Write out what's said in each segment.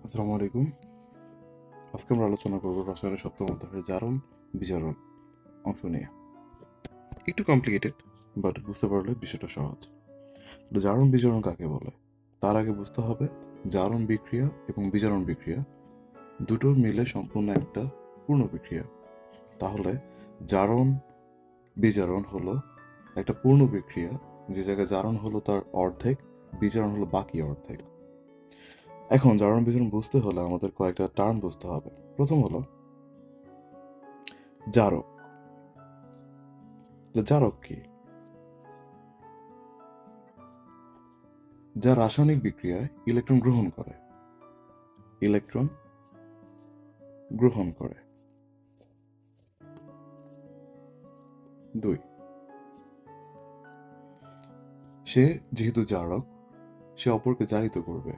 আসসালামু আলাইকুম। আজকে আমরা আলোচনা করব রসায়নের সপ্তম অধ্যায়ের জারণ বিজারণ অংশ নিয়ে। একটু কমপ্লিকেটেড, বাট বুঝতে পারলে বিষয়টা সহজ। জারণ বিজারণ কাকে বলে তার আগে বুঝতে হবে জারণ বিক্রিয়া এবং বিজারণ বিক্রিয়া দুটো মিলে সম্পূর্ণ একটা পূর্ণ বিক্রিয়া। তাহলে জারণ বিজারণ হলো একটা পূর্ণ বিক্রিয়া, যে জায়গায় জারণ হলো তার অর্ধেক, বিজারণ হলো বাকি অর্ধেক। এখন জারণ বিজারণ বুঝতে হলে আমাদের কয়েকটা টার্ম বুঝতে হবে। প্রথম হলো জারক। জারক কি? যা রাসায়নিক বিক্রিয়ায় ইলেকট্রন গ্রহণ করে। ইলেকট্রন গ্রহণ করে। 2, সে যেহেতু জারক, সে অপরকে জারিত করবে।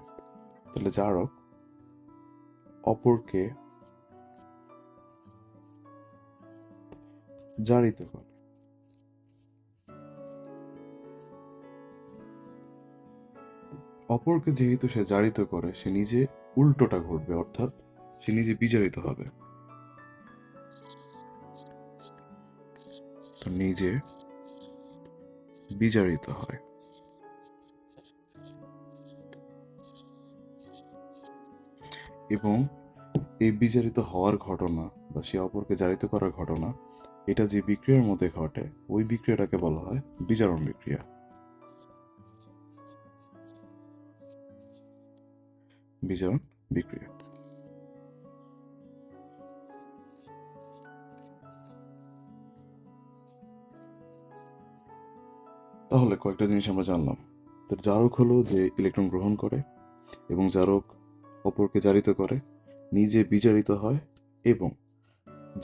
তাহলে জারক অপরকে জারিত করে। অপরকে যেহেতু সে জারিত করে, সে নিজে উল্টোটা ঘটবে, অর্থাৎ সে নিজে বিজারিত হবে। তো নিজে বিজারিত হয়। এবং এই বিজারিত হওয়ার ঘটনা বা সে অপরকে জারিত করার ঘটনা, এটা যে বিক্রিয়ার মধ্যে ঘটে ওই বিক্রিয়াটাকে বলা হয় বিজারণ বিক্রিয়া। বিজারণ বিক্রিয়া। তাহলে কয়েকটা জিনিস আমরা জানলাম। তো জারক হলো যে ইলেকট্রন গ্রহণ করে, এবং জারক অপরকে জারিত করে, নিজে বিজারিত হয়, এবং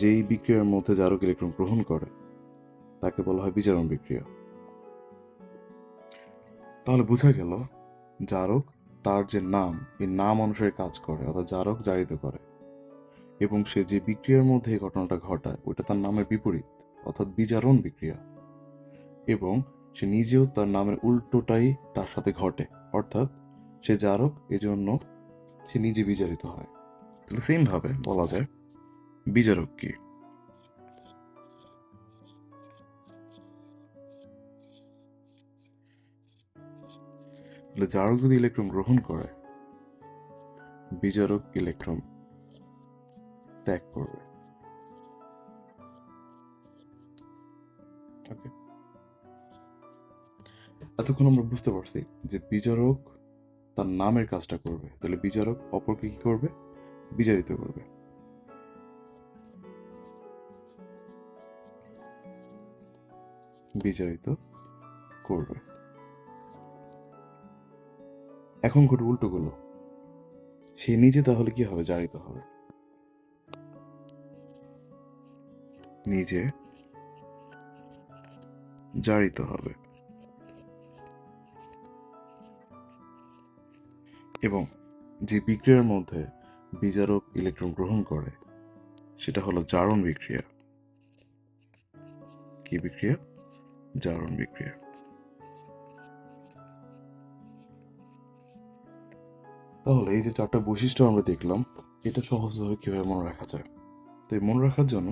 যেই বিক্রিয়ার মধ্যে জারক ইলেকট্রন গ্রহণ করে তাকে বলা হয় বিজারণ বিক্রিয়া। তাহলে বোঝা গেল জারক তার যে নাম, এই নাম অনুসারে কাজ করে, অর্থাৎ জারক জারিত করে, এবং সে যে বিক্রিয়ার মধ্যে এই ঘটনাটা ঘটায় ওইটা তার নামের বিপরীত, অর্থাৎ বিজারণ বিক্রিয়া। এবং সে নিজেও তার নামের উল্টোটাই তার সাথে ঘটে, অর্থাৎ সে জারক, এজন্য সে নিজে বিজারিত হয়। তাহলে সেম ভাবে বলা যায় বিজারক কি? তাহলে জারক যদি ইলেকট্রন গ্রহণ করে, বিজারক ইলেকট্রন ত্যাগ করবে। ওকে, এতক্ষণ আমরা বুঝতে পারছি যে বিজারক তার নামের কাজটা করবে, তাহলে বিজারক অপরকে কি করবে? বিজারিত করবে। বিজারিত করবে। এখন ঘটে উল্টোগুলো, সে নিজে তাহলে কি হবে? জারিত হবে। নিজে জারিত হবে। এবং যে বিক্রিয়ার মধ্যে বিজারক ইলেকট্রন গ্রহণ করে সেটা হলো জারণ বিক্রিয়া। কি বিক্রিয়া? জারণ বিক্রিয়া। তাহলে এই যে চারটা বৈশিষ্ট্য আমরা দেখলাম, এটা সহজভাবে কিভাবে মনে রাখা যায়? তো এই মনে রাখার জন্য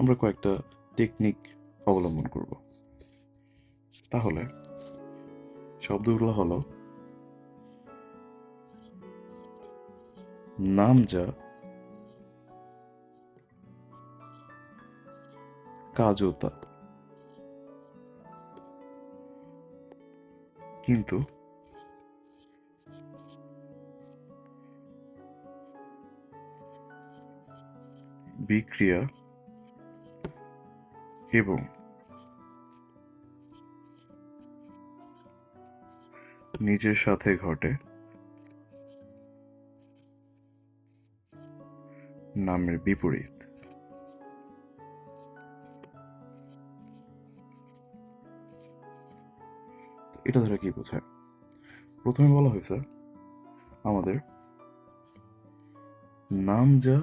আমরা কয়েকটা টেকনিক অবলম্বন করব। তাহলে শব্দগুলো হলো নাম যা, কাজও তা, কিন্তু বিক্রিয়া এবং নিজের সাথে ঘটে নামের বিপরীত। এটা দ্বারা কি বোঝায়? প্রথমে বলা হয়েছে আমাদের নাম যা,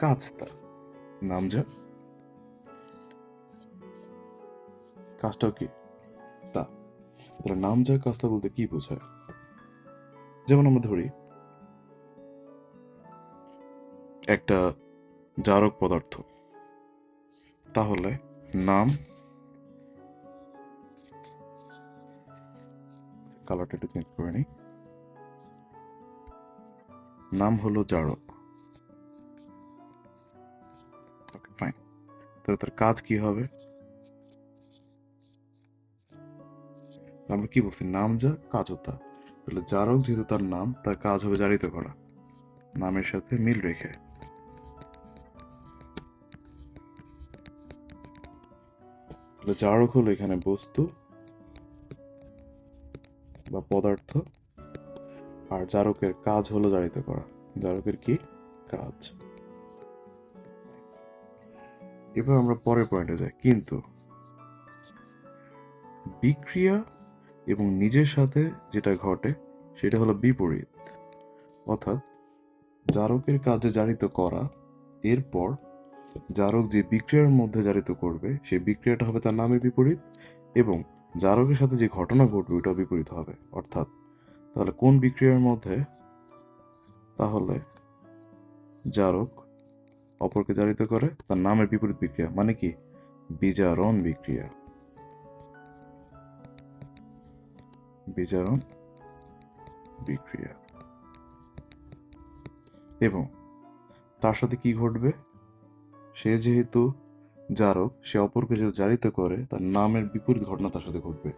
কাজ তা। নাম যা, কাজটাও কি তা। তাহলে নাম যা, কাজটা বলতে কি বোঝায়? যেমন আমরা ধরি একটা জারক পদার্থ, তাহলে নাম, কালারটা একটু চেঞ্জ করে নিই, নাম হলো জারক। ওকে, ফাইন। তাহলে তার কাজ কি হবে? আমরা কি বলছি? নাম যা, কাজও তা। তাহলে জারক যেহেতু তার নাম, তার কাজ হবে জারিত করা, নামের সাথে মিল রেখে। তাহলে জারক হলো এখানে বস্তু বা পদার্থ, আর জারকের কাজ হলো জারিত করা। জারকের কি কাজ? এবার আমরা পরের পয়েন্টে যাই। কিন্তু বিক্রিয়া এবং নিজের সাথে যেটা ঘটে সেটা হলো বিপরীত। অর্থাৎ জারকের কাজে জারিত করা, এরপর জারক যে বিক্রিয়ার মধ্যে জারিত করবে সেই বিক্রিয়াটা হবে তার নামের বিপরীত, এবং জারকের সাথে যে ঘটনা ঘটবে ওটা বিপরীত হবে। অর্থাৎ তাহলে কোন বিক্রিয়ার মধ্যে? তাহলে জারক অপরকে জারিত করে তার নামের বিপরীত বিক্রিয়া, মানে কি? বিজারণ বিক্রিয়া। বিজারণ বিক্রিয়া। এবং তার সাথে কি ঘটবে? সে যেহেতু জারক, সে অপরকে যেহেতু জারিত করে, তার নামের বিপরীত ঘটনা তার সাথে ঘটবে,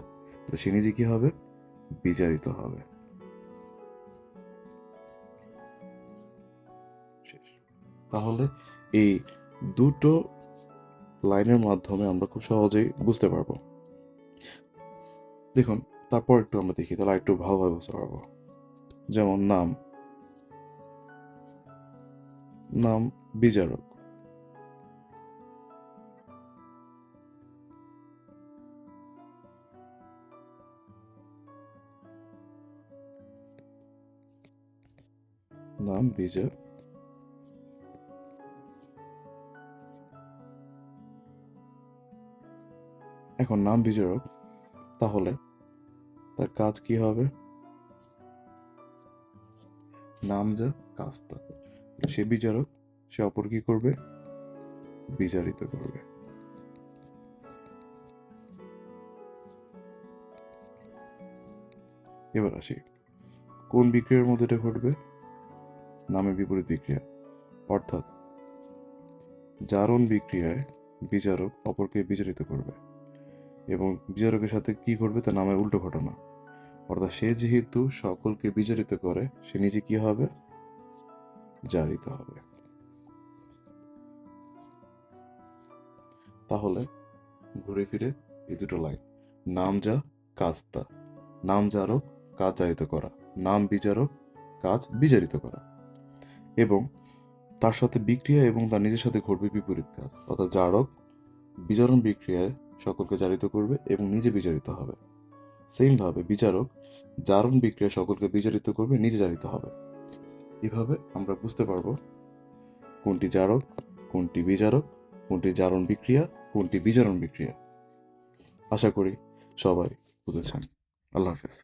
তো সে নিজে কি হবে? বিজারিত হবে। তাহলে এই দুটো লাইনের মাধ্যমে আমরা খুব সহজেই বুঝতে পারবো। দেখুন, তারপর একটু আমরা দেখি, তাহলে একটু ভালোভাবে বুঝতে পারবো। যেমন নাম, নাম বিজারক। নাম বিজার, এখন নাম বিজারক, তাহলে তার কাজ কি হবে? নাম যা, কাজ তা। সে বিজারক, সে অপর কি করবে? বিজারিত করবে। এবার আসি, কোন বিক্রিয়ার মধ্যে এটা ঘটবে? নামের বিপরীত বিক্রিয়া। অর্থাৎ জারণ বিক্রিয়ায় বিজারক অপরকে বিজারিত করবে, এবং বিজারকের সাথে কি ঘটবে? তার নামের উল্টো ঘটনা। অর্থাৎ সে যেহেতু সকলকে বিজারিত করে, সে নিজে কি হবে? জারিত হবে। তাহলে ঘুরে ফিরে এই দুটো লাইন, নাম যা, কাজ তা। নাম জারক, কাজ জারিত করা। নাম বিজারক, কাজ বিজারিত করা। এবং তার সাথে বিক্রিয়া এবং তার নিজের সাথে ঘটবে বিপরীত কাজ। অর্থাৎ জারক বিজারণ বিক্রিয়ায় সকলকে জারিত করবে এবং নিজে বিজারিত হবে। সেমভাবে বিজারক জারণ বিক্রিয়া সকলকে বিজারিত করবে, নিজে জারিত হবে। এভাবে আমরা বুঝতে পারবো কোনটি জারক, কোনটি বিজারক, কোনটি জারণ বিক্রিয়া, কোনটি বিজারণ বিক্রিয়া। আশা করি সবাই বুঝেছেন। আল্লাহ হাফেজ।